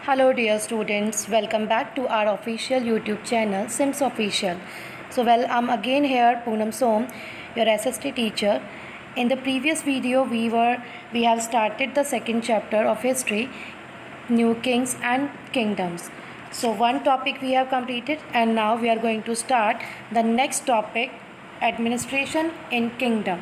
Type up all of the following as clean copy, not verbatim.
Hello dear students, welcome back to our official YouTube channel Sims Official. I'm again here Poonam Som, your SST teacher. In the previous video we have started the second chapter of history, New Kings and Kingdoms. So one topic we have completed and now we are going to start the next topic, administration in kingdom.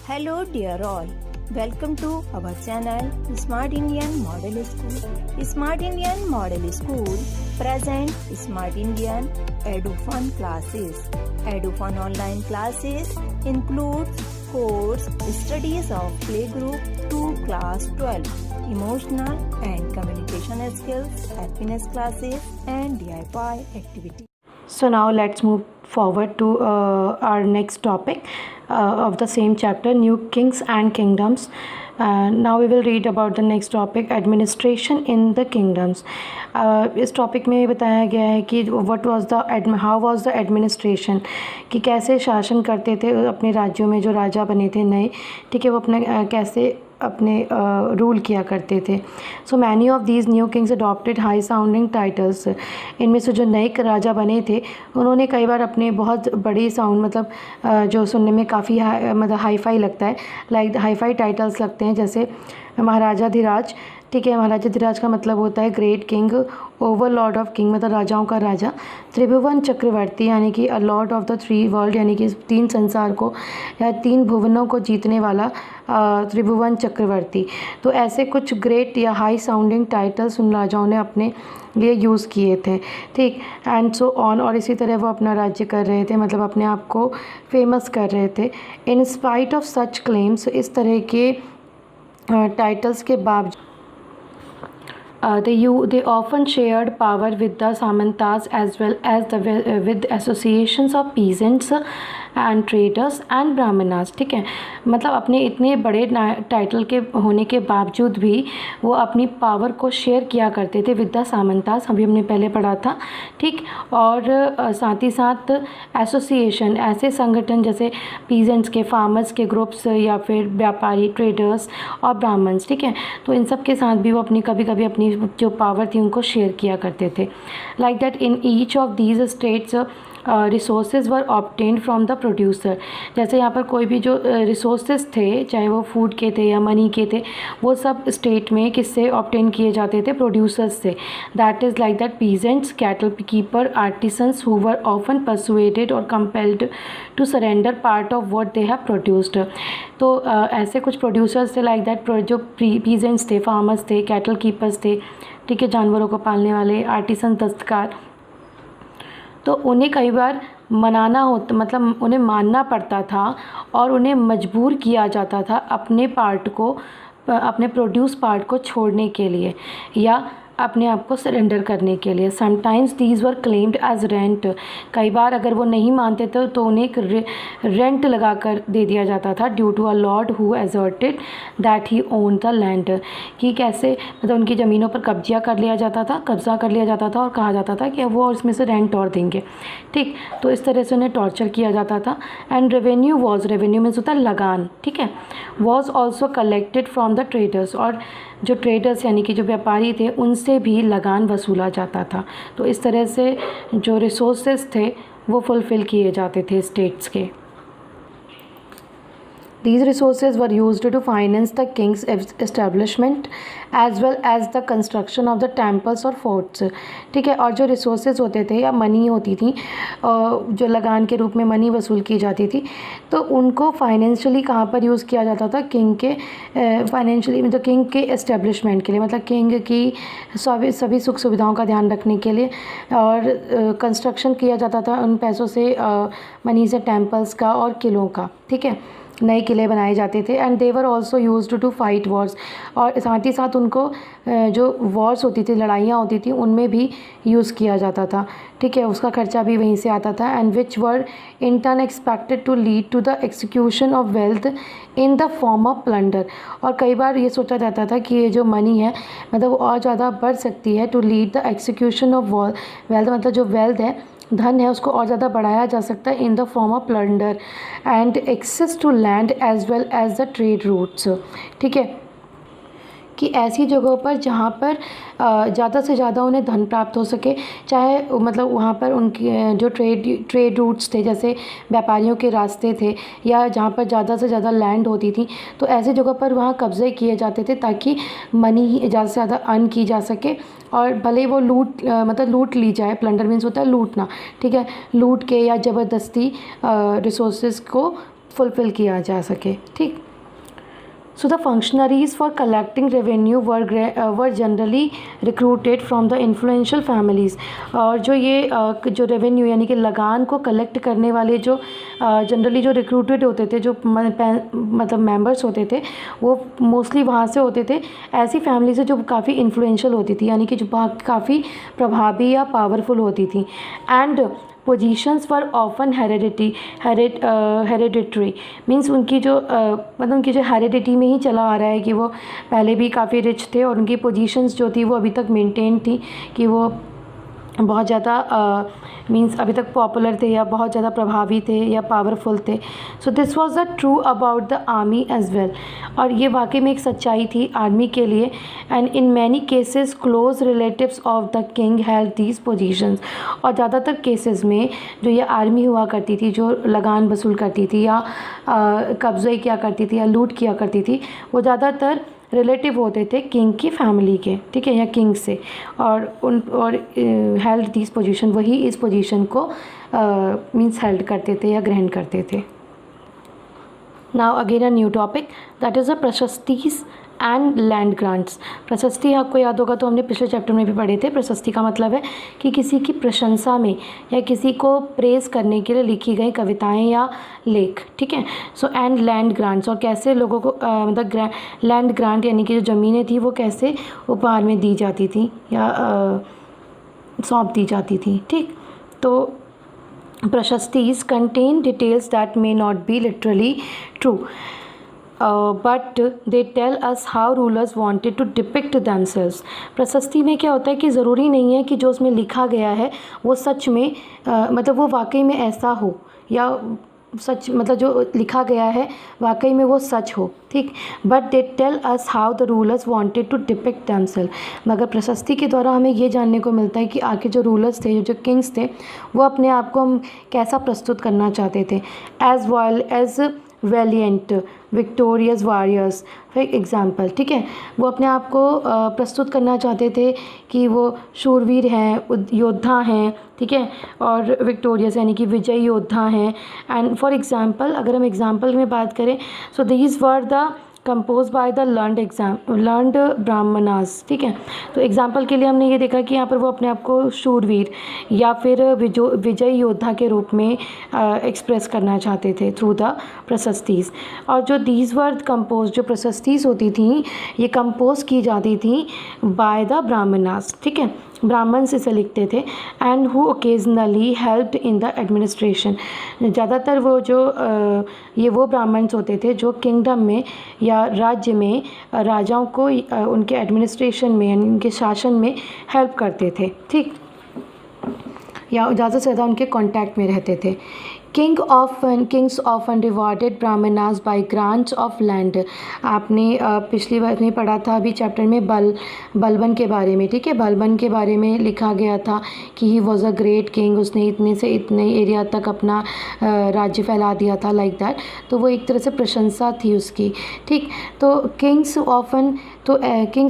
Hello dear all. Welcome to our channel Smart Indian Model School. Smart Indian Model School present Smart Indian EduFun classes. EduFun online classes includes course studies of playgroup to class 12, emotional and communication skills, happiness classes and DIY activities. So now let's move forward to our next topic of the same chapter, New Kings and Kingdoms. Now we will read about the next topic, administration in the kingdoms. इस topic में बताया गया है कि how was the administration, कि कैसे शासन करते थे अपने राज्यों में जो राजा बने थे नए, ठीक है, वो अपने कैसे अपने रूल किया करते थे. So many of these new Kings adopted high sounding titles. इनमें से जो नए राजा बने थे उन्होंने कई बार अपने बहुत बड़ी साउंड मतलब जो सुनने में काफ़ी मतलब हाई फाई लगता है, लाइक हाई फाई टाइटल्स लगते हैं, जैसे महाराजा धीराज. ठीक है, महाराजा धीराज का मतलब होता है great king, over lord of king मतलब राजाओं का राजा. त्रिभुवन चक्रवर्ती यानी कि a lord of the three world यानी कि तीन संसार को या तीन भुवनों को जीतने वाला त्रिभुवन चक्रवर्ती. तो ऐसे कुछ ग्रेट या हाई साउंडिंग टाइटल्स उन राजाओं ने अपने लिए यूज़ किए थे. ठीक, एंड सो ऑन. और इसी तरह वो अपना राज्य कर रहे थे, मतलब अपने आप को फेमस कर रहे थे. In spite of such claims, इस तरह के टाइटल्स के बावजूद they often shared power with the Samantas as well as with associations of peasants and traders and brahmanas. ठीक है, मतलब अपने इतने बड़े टाइटल के होने के बावजूद भी वो अपनी पावर को शेयर किया करते थे विद द सामंतास, अभी हमने पहले पढ़ा था. ठीक, और साथ ही साथ एसोसिएशन, ऐसे संगठन जैसे पीजेंट्स के, फार्मर्स के ग्रुप्स या फिर व्यापारी, ट्रेडर्स और ब्राह्मण्स. ठीक है, तो इन सब के साथ भी वो अपनी कभी कभी अपनी जो पावर थी उनको शेयर किया करते थे. Like that in each of these states resources were obtained from the producer. जैसे यहाँ पर कोई भी जो रिसोर्सेज थे, चाहे वो फूड के थे या मनी के थे, वो सब स्टेट में किससे ऑब्टेन किए जाते थे? प्रोड्यूसर्स से. That is like that peasants, cattle keeper, artisans who were often persuaded और compelled to surrender part of what they have produced. तो ऐसे कुछ प्रोड्यूसर्स थे लाइक दैट, जो पीजेंट्स थे, फार्मर्स थे, कैटल कीपर्स थे, ठीक है, जानवरों को पालने वाले, आर्टिसन दस्तकार. तो उन्हें कई बार मनाना होता, मतलब उन्हें मानना पड़ता था और उन्हें मजबूर किया जाता था अपने पार्ट को, अपने प्रोड्यूस पार्ट को छोड़ने के लिए या अपने आप को सरेंडर करने के लिए. Sometimes these were claimed as rent. कई बार अगर वो नहीं मानते थे तो उन्हें एक रेंट लगा कर दे दिया जाता था, due to a lord who asserted that he own the land. कि कैसे मतलब उनकी ज़मीनों पर कब्जा कर लिया जाता था और कहा जाता था कि वो इसमें से रेंट और देंगे. ठीक, तो इस तरह से उन्हें टॉर्चर किया जाता था. एंड रेवेन्यू मीन्स होता है लगान. ठीक है, was also collected from the traders. और जो ट्रेडर्स यानी कि जो व्यापारी थे उनसे भी लगान वसूला जाता था. तो इस तरह से जो रिसोर्सेज थे वो फुलफ़िल किए जाते थे स्टेट्स के. These resources were used to finance the king's establishment as well as the construction of the temples or forts. ठीक है, और जो resources होते थे या मनी होती थी, जो लगान के रूप में मनी वसूल की जाती थी, तो उनको फाइनेंशियली कहाँ पर यूज़ किया जाता था? किंग के फाइनेंशियली, मतलब किंग के एस्टेब्लिशमेंट के लिए, मतलब किंग की सभी सुख सुविधाओं का ध्यान रखने के लिए. और कंस्ट्रक्शन किया जाता था उन पैसों से, मनी से, टेम्पल्स का और किलों का. ठीक है, नए किले बनाए जाते थे. And they were also used to fight wars. और साथ ही साथ उनको जो वॉर्स होती थी, लड़ाइयाँ होती थी, उनमें भी यूज़ किया जाता था. ठीक है, उसका खर्चा भी वहीं से आता था. And which were in turn expected to lead to the execution of wealth in the form of plunder. और कई बार ये सोचा जाता था कि ये जो मनी है मतलब वो और ज़्यादा बढ़ सकती है, to lead the execution of wealth, मतलब जो वेल्थ है, धन है, उसको और ज़्यादा बढ़ाया जा सकता है in the form of plunder and access to land as well as the trade routes. ठीक है, कि ऐसी जगहों पर जहाँ पर ज़्यादा से ज़्यादा उन्हें धन प्राप्त हो सके, चाहे मतलब वहाँ पर उनके जो ट्रेड रूट्स थे, जैसे व्यापारियों के रास्ते थे, या जहाँ पर ज़्यादा से ज़्यादा लैंड होती थी, तो ऐसी जगहों पर वहाँ कब्ज़े किए जाते थे ताकि मनी ज़्यादा से ज़्यादा अर्न की जा सके। और भले ही वो लूट ली जाए, प्लंडर मीन्स होता है लूटना, ठीक है, लूट के या ज़बरदस्ती रिसोर्सेज को फुलफ़िल किया जा सके, ठीक। So the functionaries for collecting revenue were generally recruited from the influential families। और जो ये जो रेवेन्यू यानी कि लगान को कलेक्ट करने वाले जो जनरली जो रिक्रूटेड होते थे, जो मतलब मेंबर्स होते थे, वो मोस्टली वहाँ से होते थे, ऐसी फैमिली से जो काफ़ी इन्फ्लुएंशियल होती थी, यानी कि जो काफ़ी प्रभावी या पावरफुल होती थी। And positions were often hereditary means उनकी जो मतलब उनकी जो हेरिडिटी में ही चला आ रहा है कि वो पहले भी काफ़ी रिच थे और उनकी पोजीशंस जो थी वो अभी तक मेंटेन थी, कि वो बहुत ज़्यादा मीन्स अभी तक पॉपुलर थे या बहुत ज़्यादा प्रभावी थे या पावरफुल थे। So this was the true about the army as well. और ये वाकई में एक सच्चाई थी आर्मी के लिए। And in many cases close relatives of the king held these positions. और ज़्यादातर केसेस में जो ये आर्मी हुआ करती थी, जो लगान वसूल करती थी या कब्ज़े किया करती थी या लूट किया करती थी, वो ज़्यादातर रिलेटिव होते थे किंग की फैमिली के, ठीक है, या किंग से। और हेल्ड दिस पोजीशन, वही इस पोजीशन को मीन्स हेल्ड करते थे या ग्रहण करते थे। Now again a new topic, that is the prashastis and land grants. प्रशस्ति आपको याद होगा तो हमने पिछले चैप्टर में भी पढ़े थे। प्रशस्ति का मतलब है कि किसी की प्रशंसा में या किसी को प्रेज़ करने के लिए लिखी गई कविताएं या लेख, ठीक है। सो एंड लैंड ग्रांट्स, और कैसे लोगों को मतलब लैंड ग्रांट यानी कि जो ज़मीनें थी वो कैसे उपहार में दी जाती थी या सौंप दी जाती थी, ठीक। तो prashastis contain details that may not be literally true but they tell us how rulers wanted to depict themselves. प्रशस्ति में क्या होता है कि ज़रूरी नहीं है कि जो उसमें लिखा गया है वो सच में मतलब वो वाकई में ऐसा हो, या सच मतलब जो लिखा गया है वाकई में वो सच हो, ठीक। But they tell us how the rulers wanted to depict themselves. मगर प्रशस्ति के द्वारा हमें ये जानने को मिलता है कि आगे जो रूलर्स थे, जो किंग्स थे, वो अपने आप को हम कैसा प्रस्तुत करना चाहते थे। As well as valiant victorious warriors for example, ठीक है, वो अपने आप को प्रस्तुत करना चाहते थे कि वो शूरवीर हैं, योद्धा हैं, ठीक है, और विक्टोरियस यानी कि विजयी योद्धा हैं। एंड फॉर एग्ज़ाम्पल, अगर हम एग्ज़ाम्पल में बात करें, so these were the compose by the learned Brahmanas, ठीक है। तो एग्जाम्पल के लिए हमने ये देखा कि यहाँ पर वो अपने आप को शूरवीर या फिर विजय योद्धा के रूप में एक्सप्रेस करना चाहते थे थ्रू द प्रशस्तीज। और जो दीज वर्ड कंपोज, जो प्रशस्तीज होती थी, ये कंपोज की जाती थी बाय द ब्राह्मणास, ठीक है, ब्राह्मण से लिखते थे। And who occasionally helped in the administration. ज़्यादातर वो जो ये वो ब्राह्मण्स होते थे जो किंगडम में या राज्य में राजाओं को उनके एडमिनिस्ट्रेशन में यानी उनके शासन में हेल्प करते थे, ठीक, या ज़्यादा से ज़्यादा उनके कांटेक्ट में रहते थे। Kings often rewarded brahmanas by grants of land. आपने पिछली बार में पढ़ा था अभी चैप्टर में बलबन के बारे में, ठीक है। बलबन के बारे में लिखा गया था कि he was a great king, उसने इतने से इतने एरिया तक अपना राज्य फैला दिया था, लाइक दैट। तो वो एक तरह से प्रशंसा थी उसकी, ठीक। तो kings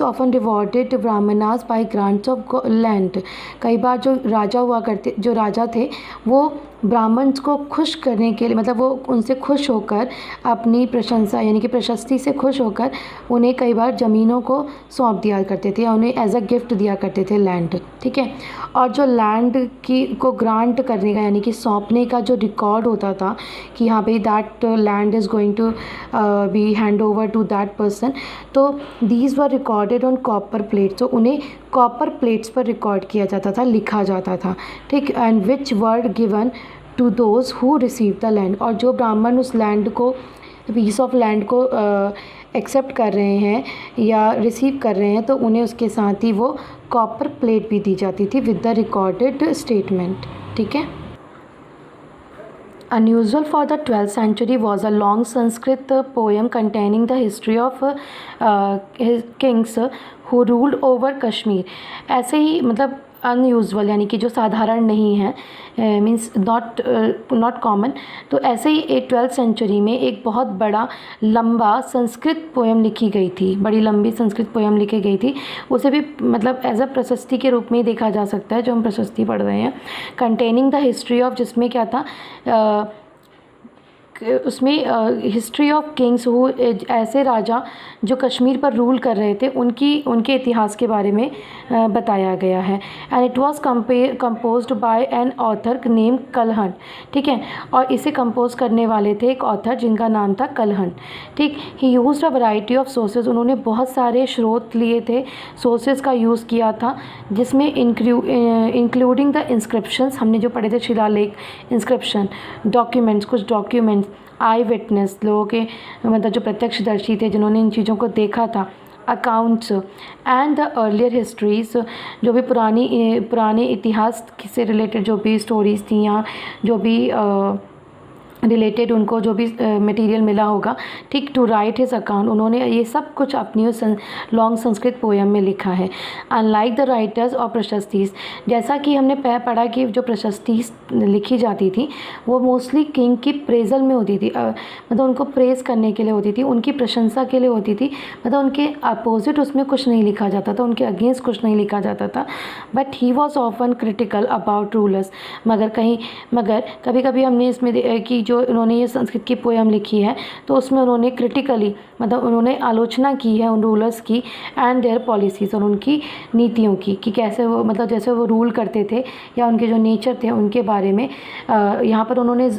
often rewarded brahmanas by grants of land. कई बार जो राजा थे वो ब्राह्मण्स को खुश करने के लिए, मतलब वो उनसे खुश होकर अपनी प्रशंसा यानी कि प्रशस्ति से खुश होकर उन्हें कई बार ज़मीनों को सौंप दिया करते थे या उन्हें एज अ गिफ्ट दिया करते थे लैंड, ठीक है। और जो लैंड को ग्रांट करने का यानी कि सौंपने का जो रिकॉर्ड होता था कि हाँ भाई that land is going to be hand over to that person, तो these were recorded on copper plates. तो उन्हें कॉपर प्लेट्स पर रिकॉर्ड किया जाता था, लिखा जाता था, ठीक। And which word given to those who receive the land. और जो ब्राह्मण उस लैंड को, पीस ऑफ लैंड को एक्सेप्ट कर रहे हैं या रिसीव कर रहे हैं, तो उन्हें उसके साथ ही वो कॉपर प्लेट भी दी जाती थी विद द रिकॉर्डेड स्टेटमेंट, ठीक है। Unusual for the 12th century was a long Sanskrit poem containing the history of his kings who ruled over Kashmir. ऐसे ही मतलब अनयूजुअल यानी कि जो साधारण नहीं है, मीन्स नॉट कॉमन। तो ऐसे ही 12th सेंचुरी में एक बहुत बड़ा लंबा संस्कृत पोएम लिखी गई थी, बड़ी लंबी संस्कृत पोएम लिखी गई थी। उसे भी मतलब एज अ प्रशस्ति के रूप में ही देखा जा सकता है, जो हम प्रशस्ति पढ़ रहे हैं। कंटेनिंग द हिस्ट्री ऑफ, जिसमें क्या था उसमें हिस्ट्री ऑफ किंग्स हु, ऐसे राजा जो कश्मीर पर रूल कर रहे थे, उनके इतिहास के बारे में बताया गया है। And it was composed bye an author name Kalhana, ठीक है। और इसे कंपोज करने वाले थे एक ऑथर जिनका नाम था कलहन, ठीक। ही used a variety of sources, उन्होंने बहुत सारे स्रोत लिए थे, सोर्सेज का यूज़ किया था, जिसमें इंक्लूडिंग द इंस्क्रिप्शंस, हमने जो पढ़े थे शिलालेख, इंस्क्रिप्शन, डॉक्यूमेंट्स, कुछ डॉक्यूमेंट्स, आई विटनेस, लोगों के मतलब जो प्रत्यक्षदर्शी थे जिन्होंने इन चीज़ों को देखा था, accounts and the earlier histories, जो भी पुराने इतिहास से रिलेटेड जो भी स्टोरीज़ थी या जो भी रिलेटेड उनको जो भी मटेरियल मिला होगा, ठीक, टू राइट हिज अकाउंट, उन्होंने ये सब कुछ अपनी उस लॉन्ग संस्कृत पोएम में लिखा है। अनलाइक द राइटर्स और प्रशस्तीस, जैसा कि हमने पढ़ा कि जो प्रशस्ति लिखी जाती थी वो मोस्टली किंग की प्रेजल में होती थी, मतलब उनको प्रेज़ करने के लिए होती थी, उनकी प्रशंसा के लिए होती थी, मतलब उनके अपोजिट उसमें कुछ नहीं लिखा जाता था, उनके अगेंस्ट कुछ नहीं लिखा जाता था। But he was often critical about rulers, मगर कभी कभी हमने इसमें कि जो उन्होंने ये संस्कृत की पोएम लिखी है तो उसमें उन्होंने क्रिटिकली, मतलब उन्होंने आलोचना की है उन रूलर्स की एंड देयर पॉलिसीज़, और उनकी नीतियों की, कि कैसे वो मतलब जैसे वो रूल करते थे या उनके जो नेचर थे उनके बारे में यहाँ पर उन्होंने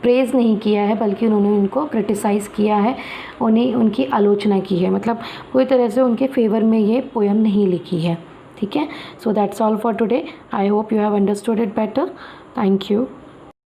प्रेज़ नहीं किया है, बल्कि उन्होंने उनको क्रिटिसाइज़ किया है, उन्हें उनकी आलोचना की है, मतलब पूरी तरह से उनके फेवर में ये पोएम नहीं लिखी है, ठीक है। So that's all for today. I hope you have understood it better. Thank you.